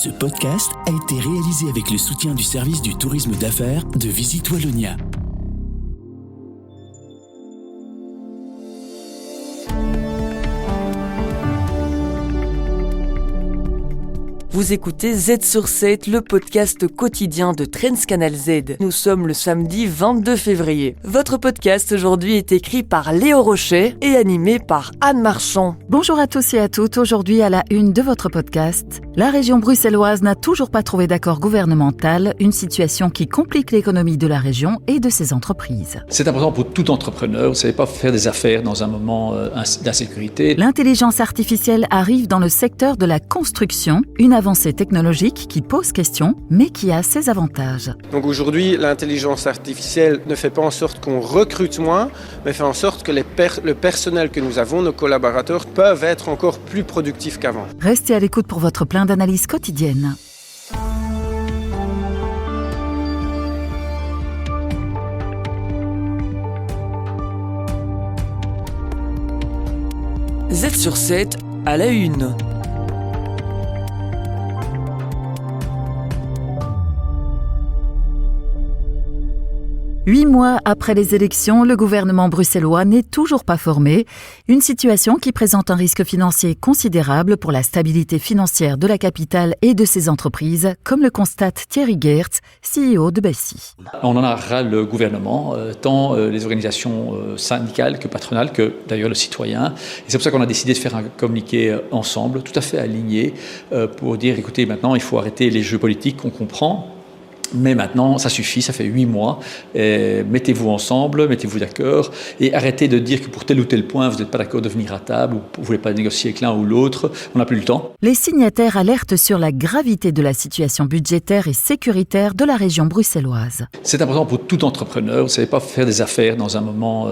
Ce podcast a été réalisé avec le soutien du service du tourisme d'affaires de Visite Wallonia. Vous écoutez Z sur 7, le podcast quotidien de Transcanal Z. Nous sommes le samedi 22 février. Votre podcast aujourd'hui est écrit par Léo Rochet et animé par Anne Marchand. Bonjour à tous et à toutes. Aujourd'hui, à la une de votre podcast, la région bruxelloise n'a toujours pas trouvé d'accord gouvernemental, une situation qui complique l'économie de la région et de ses entreprises. C'est important pour tout entrepreneur. Vous ne savez pas faire des affaires dans un moment d'insécurité. L'intelligence artificielle arrive dans le secteur de la construction, une avancée technologique qui pose question, mais qui a ses avantages. Donc aujourd'hui, l'intelligence artificielle ne fait pas en sorte qu'on recrute moins, mais fait en sorte que le personnel que nous avons, nos collaborateurs, peuvent être encore plus productifs qu'avant. Restez à l'écoute pour votre plein d'analyses quotidiennes. Z sur 7 à la une. Huit mois après les élections, le gouvernement bruxellois n'est toujours pas formé, une situation qui présente un risque financier considérable pour la stabilité financière de la capitale et de ses entreprises, comme le constate Thierry Geerts, CEO de Bessie. On en a ras le gouvernement, tant les organisations syndicales que patronales, que d'ailleurs le citoyen. Et c'est pour ça qu'on a décidé de faire un communiqué ensemble, tout à fait aligné, pour dire, écoutez, maintenant il faut arrêter les jeux politiques, on comprend. Mais maintenant, ça suffit, ça fait 8 mois. Mettez-vous ensemble, mettez-vous d'accord et arrêtez de dire que pour tel ou tel point, vous n'êtes pas d'accord de venir à table ou vous ne voulez pas négocier avec l'un ou l'autre. On n'a plus le temps. Les signataires alertent sur la gravité de la situation budgétaire et sécuritaire de la région bruxelloise. C'est important pour tout entrepreneur. Vous ne savez pas faire des affaires dans un moment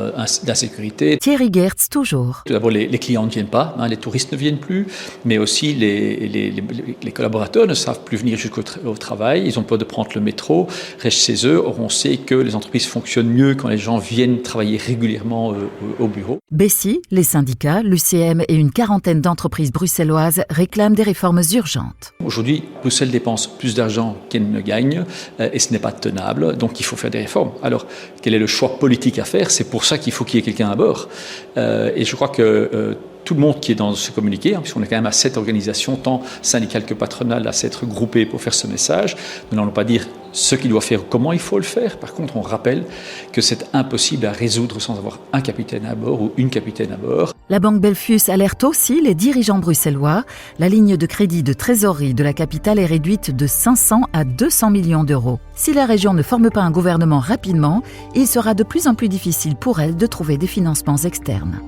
d'insécurité. Thierry Geerts, toujours. Tout d'abord, les clients ne viennent pas, les touristes ne viennent plus, mais aussi les collaborateurs ne savent plus venir jusqu'au travail. Ils ont peur de prendre le métro, restent chez eux. Or, on sait que les entreprises fonctionnent mieux quand les gens viennent travailler régulièrement au bureau. Bessie, les syndicats, l'UCM et une quarantaine d'entreprises bruxelloises réclament des réformes urgentes. Aujourd'hui, Bruxelles dépense plus d'argent qu'elle ne gagne et ce n'est pas tenable, donc il faut faire des réformes. Alors, quel est le choix politique à faire ? C'est pour ça qu'il faut qu'il y ait quelqu'un à bord. Et je crois que tout le monde qui est dans ce communiqué, puisqu'on est quand même à 7 organisations, tant syndicales que patronales, à s'être groupées pour faire ce message. Nous n'allons pas dire ce qu'il doit faire, comment il faut le faire. Par contre, on rappelle que c'est impossible à résoudre sans avoir un capitaine à bord ou une capitaine à bord. La Banque Belfius alerte aussi les dirigeants bruxellois. La ligne de crédit de trésorerie de la capitale est réduite de 500 à 200 millions d'euros. Si la région ne forme pas un gouvernement rapidement, il sera de plus en plus difficile pour elle de trouver des financements externes.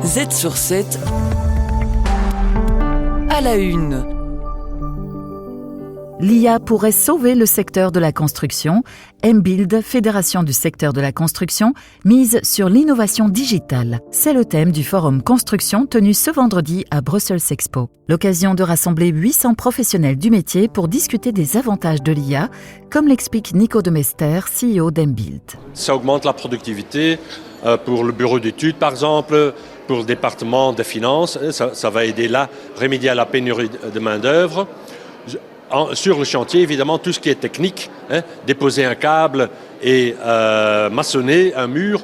Z sur 7 à la une. L'IA pourrait sauver le secteur de la construction. MBuild, fédération du secteur de la construction, mise sur l'innovation digitale. C'est le thème du forum construction tenu ce vendredi à Brussels Expo. L'occasion de rassembler 800 professionnels du métier pour discuter des avantages de l'IA, comme l'explique Nico de Mester, CEO d'MBuild. Ça augmente la productivité pour le bureau d'études, par exemple, pour le département des finances. Ça va aider là, remédier à la pénurie de main-d'œuvre. Sur le chantier, évidemment, tout ce qui est technique, déposer un câble et maçonner un mur,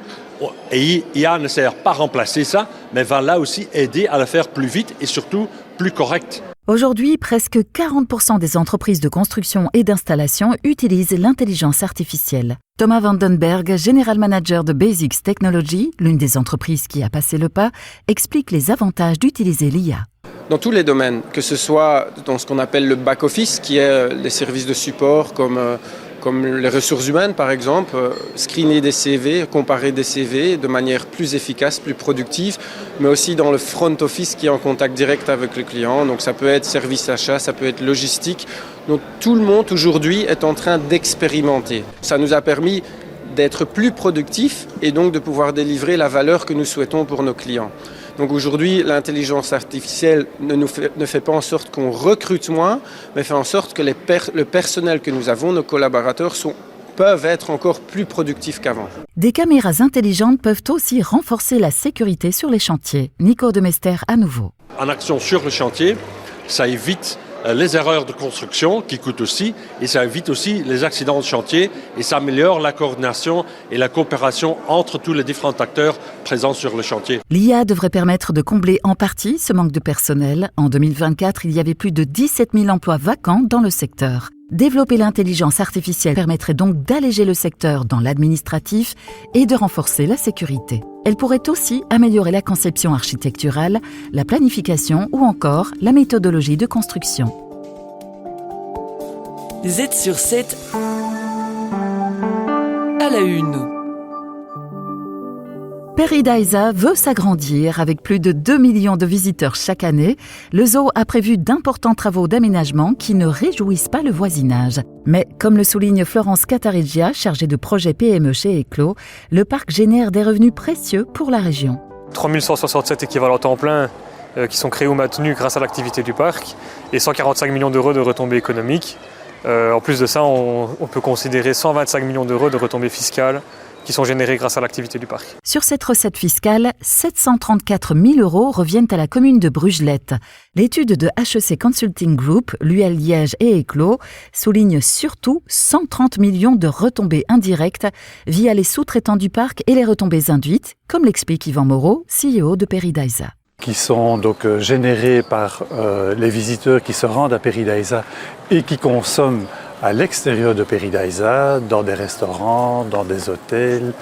et IA ne sert pas à remplacer ça, mais va là aussi aider à le faire plus vite et surtout plus correct. Aujourd'hui, presque 40% des entreprises de construction et d'installation utilisent l'intelligence artificielle. Thomas Vandenberg, General Manager de Basics Technology, l'une des entreprises qui a passé le pas, explique les avantages d'utiliser l'IA. Dans tous les domaines, que ce soit dans ce qu'on appelle le back-office, qui est les services de support comme les ressources humaines par exemple, screener des CV, comparer des CV de manière plus efficace, plus productive, mais aussi dans le front office qui est en contact direct avec le client. Donc ça peut être service achat, ça peut être logistique. Donc tout le monde aujourd'hui est en train d'expérimenter. Ça nous a permis d'être plus productifs et donc de pouvoir délivrer la valeur que nous souhaitons pour nos clients. Donc aujourd'hui, l'intelligence artificielle ne fait pas en sorte qu'on recrute moins, mais fait en sorte que le personnel que nous avons, nos collaborateurs, sont peuvent être encore plus productifs qu'avant. Des caméras intelligentes peuvent aussi renforcer la sécurité sur les chantiers. Nico Demester à nouveau. En action sur le chantier, ça évite les erreurs de construction qui coûtent aussi, et ça évite aussi les accidents de chantier, et ça améliore la coordination et la coopération entre tous les différents acteurs présents sur le chantier. L'IA devrait permettre de combler en partie ce manque de personnel. En 2024, il y avait plus de 17 000 emplois vacants dans le secteur. Développer l'intelligence artificielle permettrait donc d'alléger le secteur dans l'administratif et de renforcer la sécurité. Elle pourrait aussi améliorer la conception architecturale, la planification ou encore la méthodologie de construction. Z sur 7 à la une. Paradisa veut s'agrandir avec plus de 2 millions de visiteurs chaque année. Le zoo a prévu d'importants travaux d'aménagement qui ne réjouissent pas le voisinage. Mais comme le souligne Florence Catarigia, chargée de projet PME chez Eclos, le parc génère des revenus précieux pour la région. 3167 équivalents temps plein qui sont créés ou maintenus grâce à l'activité du parc et 145 millions d'euros de retombées économiques. En plus de ça, on peut considérer 125 millions d'euros de retombées fiscales qui sont générés grâce à l'activité du parc. Sur cette recette fiscale, 734 000 € reviennent à la commune de Brugelette. L'étude de HEC Consulting Group, l'UL Liège et Eclos souligne surtout 130 millions de retombées indirectes via les sous-traitants du parc et les retombées induites, comme l'explique Yvan Moreau, CEO de Paradisa. Qui sont donc générés par les visiteurs qui se rendent à Paradisa et qui consomment à l'extérieur de Paradisa, dans des restaurants, dans des hôtels,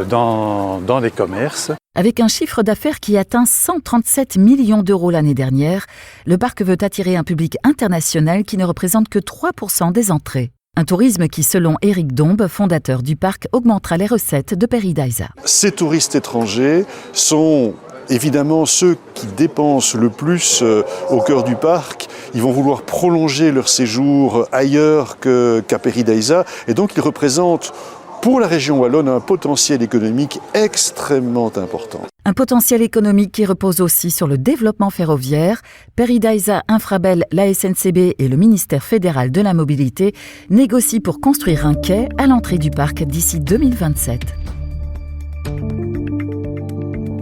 dans des commerces. Avec un chiffre d'affaires qui atteint 137 millions d'euros l'année dernière, le parc veut attirer un public international qui ne représente que 3% des entrées. Un tourisme qui, selon Éric Dombe, fondateur du parc, augmentera les recettes de Paradisa. Ces touristes étrangers sont évidemment ceux qui dépensent le plus au cœur du parc. Ils vont vouloir prolonger leur séjour ailleurs qu'à Paradisa, et donc ils représentent pour la région wallonne un potentiel économique extrêmement important. Un potentiel économique qui repose aussi sur le développement ferroviaire. Paradisa, Infrabel, la SNCB et le ministère fédéral de la mobilité négocient pour construire un quai à l'entrée du parc d'ici 2027.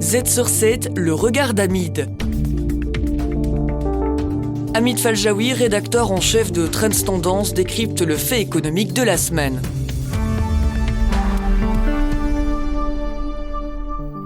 Z sur 7, le regard d'Hamid. Hamid Faljaoui, rédacteur en chef de Trends Tendance, décrypte le fait économique de la semaine.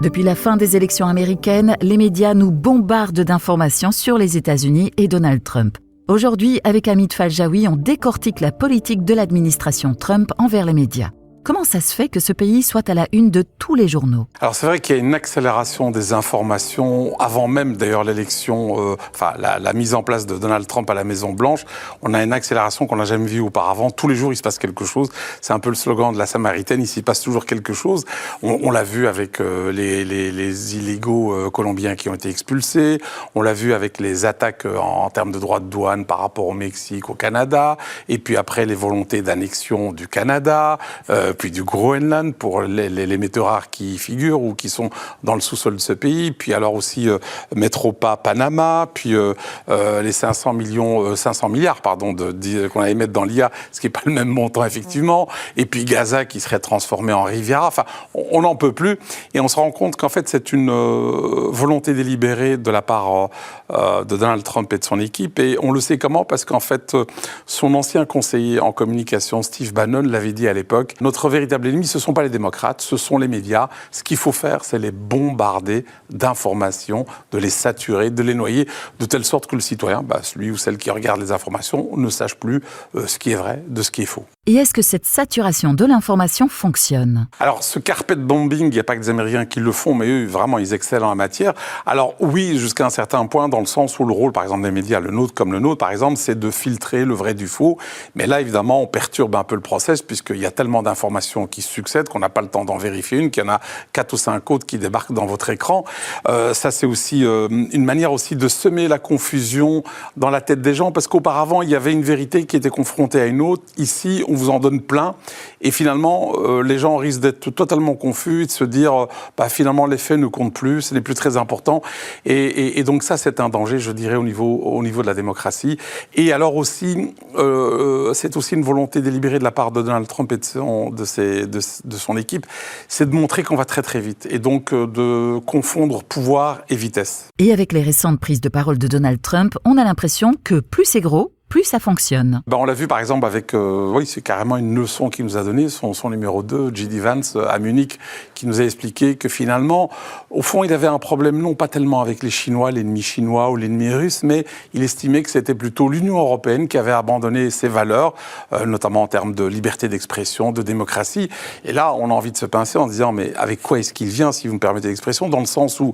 Depuis la fin des élections américaines, les médias nous bombardent d'informations sur les États-Unis et Donald Trump. Aujourd'hui, avec Hamid Faljaoui, on décortique la politique de l'administration Trump envers les médias. Comment ça se fait que ce pays soit à la une de tous les journaux ? Alors c'est vrai qu'il y a une accélération des informations avant même d'ailleurs l'élection, la mise en place de Donald Trump à la Maison-Blanche. On a une accélération qu'on n'a jamais vue auparavant. Tous les jours, il se passe quelque chose. C'est un peu le slogan de la Samaritaine, il s'y passe toujours quelque chose. On l'a vu avec les illégaux colombiens qui ont été expulsés. On l'a vu avec les attaques en termes de droits de douane par rapport au Mexique, au Canada. Et puis après, les volontés d'annexion du Canada, puis du Groenland pour les métaux rares qui y figurent ou qui sont dans le sous-sol de ce pays, puis alors aussi Metropa Panama, puis les 500 milliards qu'on allait mettre dans l'IA, ce qui n'est pas le même montant effectivement, et puis Gaza qui serait transformé en Riviera, enfin on n'en peut plus, et on se rend compte qu'en fait c'est une volonté délibérée de la part de Donald Trump et de son équipe, et on le sait comment, parce qu'en fait son ancien conseiller en communication, Steve Bannon, l'avait dit à l'époque, notre véritable ennemi, ce ne sont pas les démocrates, ce sont les médias. Ce qu'il faut faire, c'est les bombarder d'informations, de les saturer, de les noyer, de telle sorte que le citoyen, celui ou celle qui regarde les informations, ne sache plus ce qui est vrai de ce qui est faux. Et est-ce que cette saturation de l'information fonctionne ? Alors, ce carpet bombing, il n'y a pas que des Américains qui le font, mais eux, vraiment, ils excellent en la matière. Alors, oui, jusqu'à un certain point, dans le sens où le rôle, par exemple, des médias, le nôtre, par exemple, c'est de filtrer le vrai du faux. Mais là, évidemment, on perturbe un peu le process, puisqu'il y a tellement d'informations qui succèdent qu'on n'a pas le temps d'en vérifier une, qu'il y en a 4 ou 5 autres qui débarquent dans votre écran. Ça, c'est aussi une manière aussi de semer la confusion dans la tête des gens, parce qu'auparavant, il y avait une vérité qui était confrontée à une autre. Ici, on vous en donne plein. Et finalement, les gens risquent d'être totalement confus et de se dire, finalement, les faits ne comptent plus, ce n'est plus très important. Et donc ça, c'est un danger, je dirais, au niveau de la démocratie. Et alors aussi, c'est aussi une volonté délibérée de la part de Donald Trump et de son équipe, c'est de montrer qu'on va très très vite. Et donc de confondre pouvoir et vitesse. Et avec les récentes prises de parole de Donald Trump, on a l'impression que plus c'est gros, plus ça fonctionne. On l'a vu par exemple avec, c'est carrément une leçon qu'il nous a donnée, son numéro 2, J.D. Vance, à Munich, qui nous a expliqué que finalement, au fond, il avait un problème non pas tellement avec les Chinois, l'ennemi chinois ou l'ennemi russe, mais il estimait que c'était plutôt l'Union européenne qui avait abandonné ses valeurs, notamment en termes de liberté d'expression, de démocratie. Et là, on a envie de se pincer en disant, mais avec quoi est-ce qu'il vient, si vous me permettez l'expression, dans le sens où,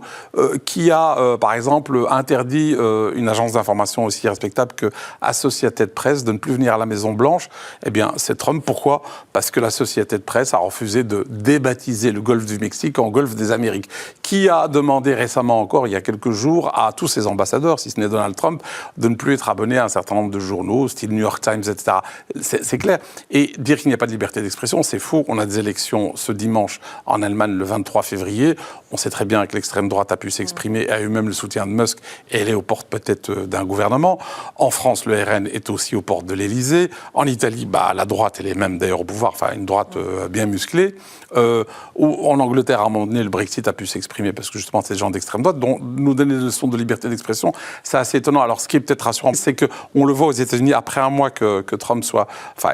qui a, par exemple, interdit une agence d'information aussi respectable que Associated Press de ne plus venir à la Maison-Blanche, eh bien, c'est Trump. Pourquoi ? Parce que la Associated Press a refusé de débaptiser le golfe du Mexique en golfe des Amériques. Qui a demandé récemment encore, il y a quelques jours, à tous ses ambassadeurs, si ce n'est Donald Trump, de ne plus être abonnés à un certain nombre de journaux, style New York Times, etc. C'est clair. Et dire qu'il n'y a pas de liberté d'expression, c'est faux. On a des élections ce dimanche en Allemagne, le 23 février. On sait très bien que l'extrême droite a pu s'exprimer, a eu même le soutien de Musk, et elle est aux portes peut-être d'un gouvernement. En France, le RN est aussi aux portes de l'Élysée. En Italie, la droite, elle est même d'ailleurs au pouvoir, une droite bien musclée. En Angleterre, à un moment donné, le Brexit a pu s'exprimer parce que justement, ces gens d'extrême droite, dont nous donner des leçons de liberté d'expression, c'est assez étonnant. Alors, ce qui est peut-être rassurant, c'est qu'on le voit aux États-Unis, après un mois que Trump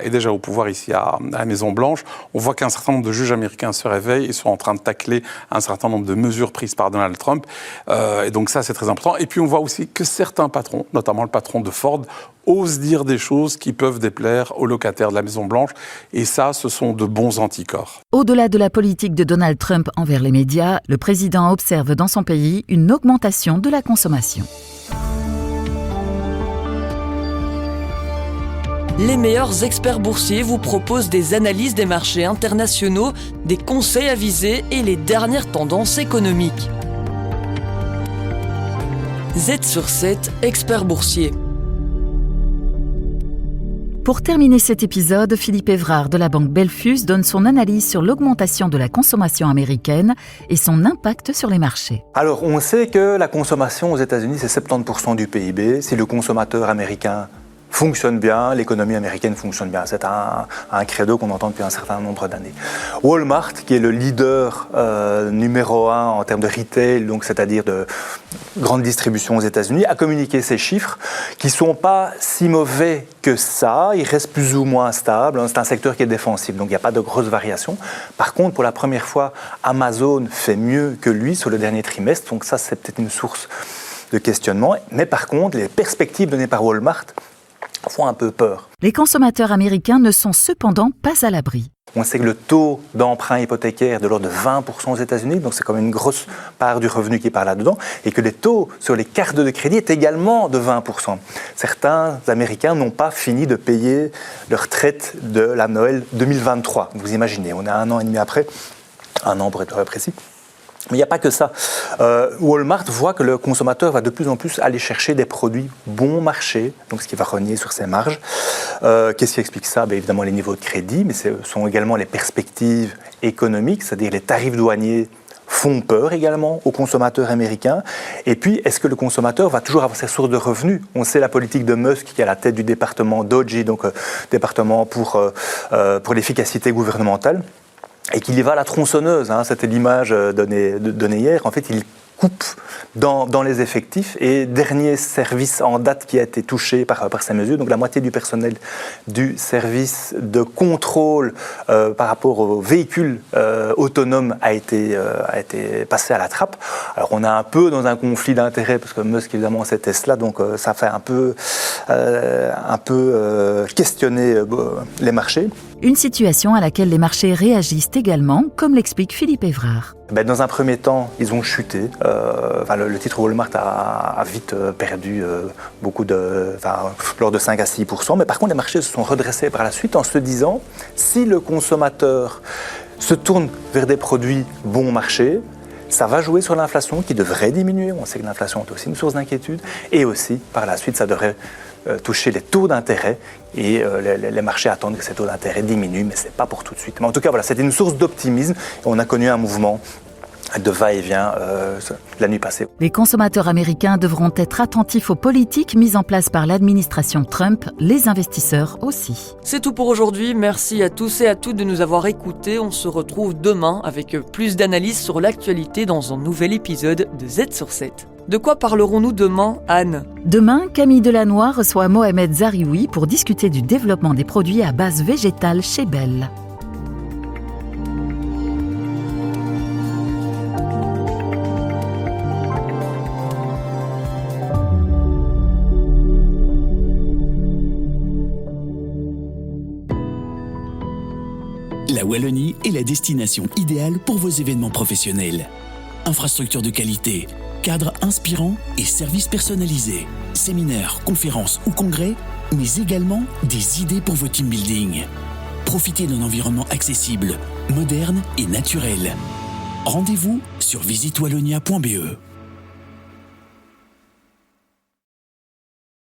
est déjà au pouvoir ici à la Maison-Blanche, on voit qu'un certain nombre de juges américains se réveillent et sont en train de tacler un certain nombre de mesures prises par Donald Trump. Et donc ça, c'est très important. Et puis, on voit aussi que certains patrons, notamment le patron de Ford, osent dire des choses qui peuvent déplaire aux locataires de la Maison-Blanche. Et ça, ce sont de bons anticorps. Au-delà de la politique de Donald Trump envers les médias, le président observe dans son pays une augmentation de la consommation. Les meilleurs experts boursiers vous proposent des analyses des marchés internationaux, des conseils avisés et les dernières tendances économiques. Z sur 7, expert boursier. Pour terminer cet épisode, Philippe Évrard de la banque Belfus donne son analyse sur l'augmentation de la consommation américaine et son impact sur les marchés. Alors, on sait que la consommation aux États-Unis, c'est 70% du PIB. Si le consommateur américain fonctionne bien, l'économie américaine fonctionne bien. C'est un credo qu'on entend depuis un certain nombre d'années. Walmart, qui est le leader numéro 1 en termes de retail, donc c'est-à-dire de grande distribution aux États-Unis, a communiqué ces chiffres qui ne sont pas si mauvais que ça. Ils restent plus ou moins stables. C'est un secteur qui est défensif, donc il n'y a pas de grosses variations. Par contre, pour la première fois, Amazon fait mieux que lui sur le dernier trimestre. Donc ça, c'est peut-être une source de questionnement. Mais par contre, les perspectives données par Walmart font un peu peur. Les consommateurs américains ne sont cependant pas à l'abri. On sait que le taux d'emprunt hypothécaire est de l'ordre de 20% aux États-Unis, donc c'est quand même une grosse part du revenu qui part là-dedans, et que les taux sur les cartes de crédit est également de 20%. Certains Américains n'ont pas fini de payer leur retraite de la Noël 2023. Vous imaginez, on est 1 an et demi après, 1 an pour être précis. Mais il n'y a pas que ça. Walmart voit que le consommateur va de plus en plus aller chercher des produits bon marché, donc ce qui va rogner sur ses marges. Qu'est-ce qui explique ça ? Évidemment les niveaux de crédit, mais ce sont également les perspectives économiques, c'est-à-dire les tarifs douaniers font peur également aux consommateurs américains. Et puis, est-ce que le consommateur va toujours avoir ses sources de revenus ? On sait la politique de Musk qui est à la tête du département DOGE, donc département pour l'efficacité gouvernementale. Et qu'il y va à la tronçonneuse, c'était l'image donnée hier. En fait, il coupe dans les effectifs et dernier service en date qui a été touché par ces mesures, donc la moitié du personnel du service de contrôle par rapport aux véhicules autonomes a été passé à la trappe. Alors on est un peu dans un conflit d'intérêts parce que Musk évidemment c'est Tesla, donc ça fait un peu questionner les marchés. Une situation à laquelle les marchés réagissent également, comme l'explique Philippe Évrard. Dans un premier temps, ils ont chuté. Le titre Walmart a vite perdu lors de 5 à 6%. Mais par contre, les marchés se sont redressés par la suite en se disant si le consommateur se tourne vers des produits bon marché, ça va jouer sur l'inflation qui devrait diminuer. On sait que l'inflation est aussi une source d'inquiétude. Et aussi, par la suite, ça devrait toucher les taux d'intérêt et les marchés attendent que ces taux d'intérêt diminuent, mais ce n'est pas pour tout de suite. Mais en tout cas, voilà, c'était une source d'optimisme et on a connu un mouvement de va-et-vient la nuit passée. Les consommateurs américains devront être attentifs aux politiques mises en place par l'administration Trump, les investisseurs aussi. C'est tout pour aujourd'hui, merci à tous et à toutes de nous avoir écoutés. On se retrouve demain avec plus d'analyses sur l'actualité dans un nouvel épisode de Z sur 7. De quoi parlerons-nous demain, Anne ? Demain, Camille Delannoy reçoit Mohamed Zarioui pour discuter du développement des produits à base végétale chez Bell. La Wallonie est la destination idéale pour vos événements professionnels. Infrastructures de qualité, cadres inspirants et services personnalisés, séminaires, conférences ou congrès, mais également des idées pour vos team building. Profitez d'un environnement accessible, moderne et naturel. Rendez-vous sur visitewallonia.be.